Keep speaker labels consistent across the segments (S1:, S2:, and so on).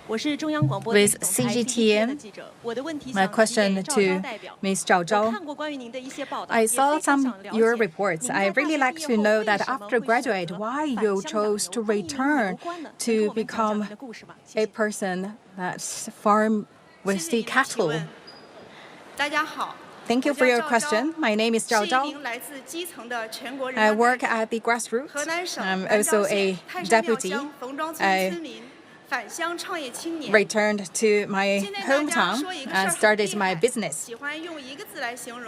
S1: with CGTN. My question to Ms. Zhao Zhao. I saw some your reports. I really like to know that after graduate, why you chose to return to become a person that's farm with the cattle. Thank you for your question. My name is Zhao Zhao. I work at the grassroots. I'm also a deputy. I returned to my hometown and started my business.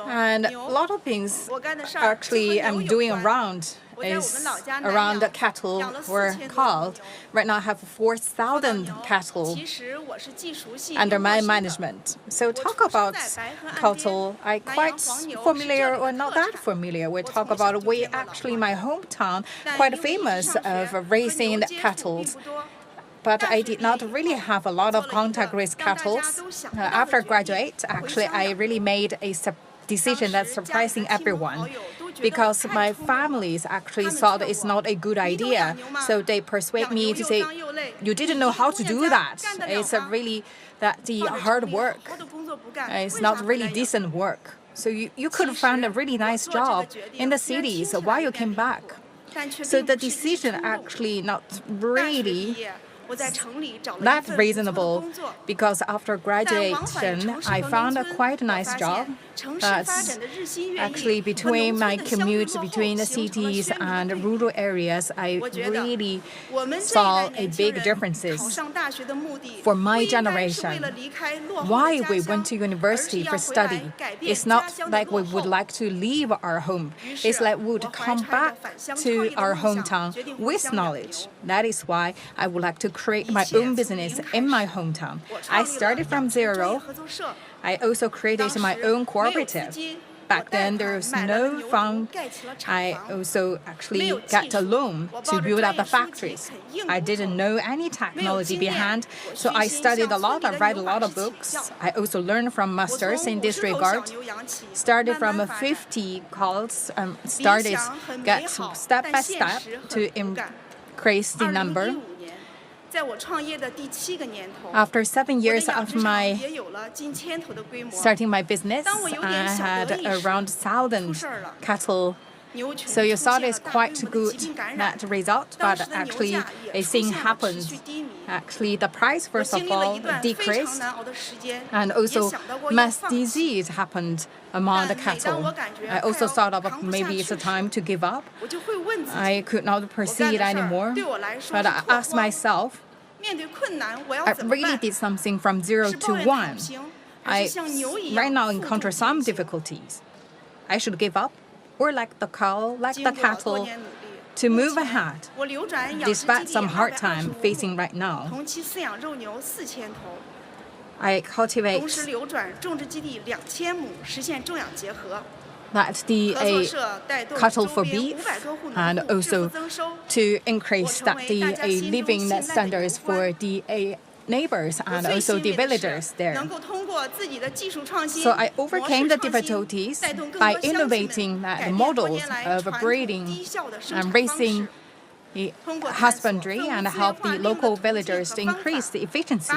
S1: And a lot of things actually I'm doing around the cattle were called. Right now I have 4,000 cattle under my management. So talk about cattle, I'm quite familiar or not that familiar. We talk about my hometown, quite famous of raising cattle. But I did not really have a lot of contact with cattle. After graduate, actually, I really made a decision that's surprising everyone, because my families actually thought it's not a good idea. So they persuade me to say, you didn't know how to do that. It's really the hard work. It's not really decent work. So you could find a really nice job in the cities while you came back. So the decision actually not really that's reasonable, because after graduation, I found a quite nice job. That's actually between my commute between the cities and rural areas, I really saw a big differences for my generation. Why we went to university for study? It's not like we would like to leave our home. It's like we would come back to our hometown with knowledge. That is why I would like to create my own business in my hometown. I started from zero. I also created my own cooperative. Back then, there was no fund. I also actually got a loan to build up the factories. I didn't know any technology behind, so I studied a lot. I read a lot of books. I also learned from masters in this regard. Started from 50 calls, get step by step to increase the number. After 7 years of starting my business, I had around 1,000 cattle. So you saw this quite good net result, but actually a thing happened. Actually, the price first of all decreased, and also mass disease happened among the cattle. I also thought of maybe it's a time to give up. I could not proceed anymore, but I asked myself, I really did something from 0 to 1. I right now encounter some difficulties. I should give up, or like the cattle, to move ahead, despite some hard time facing right now. I cultivate that the cattle for beef, and also to increase the living standards for the neighbors and also the villagers there. So I overcame the difficulties by innovating the models of breeding and raising the husbandry and help the local villagers to increase the efficiency.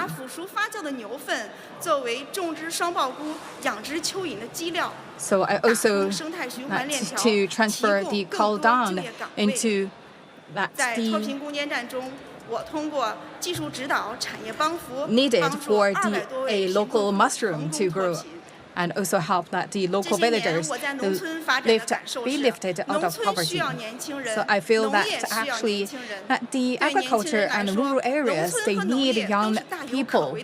S1: So I also to transfer the cow dung into needed for a local mushroom to grow, and also help that the local villagers be lifted out of poverty. So I feel that actually that the agriculture and rural areas, they need young people,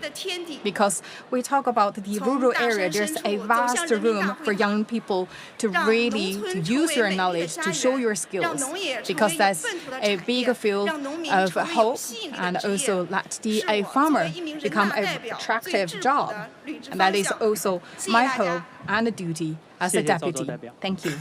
S1: because we talk about the rural area, there's a vast room for young people to really use your knowledge, to show your skills, because that's a big field of hope, and also let a farmer become an attractive job. And that is also my hope and duty as a deputy. Thank you.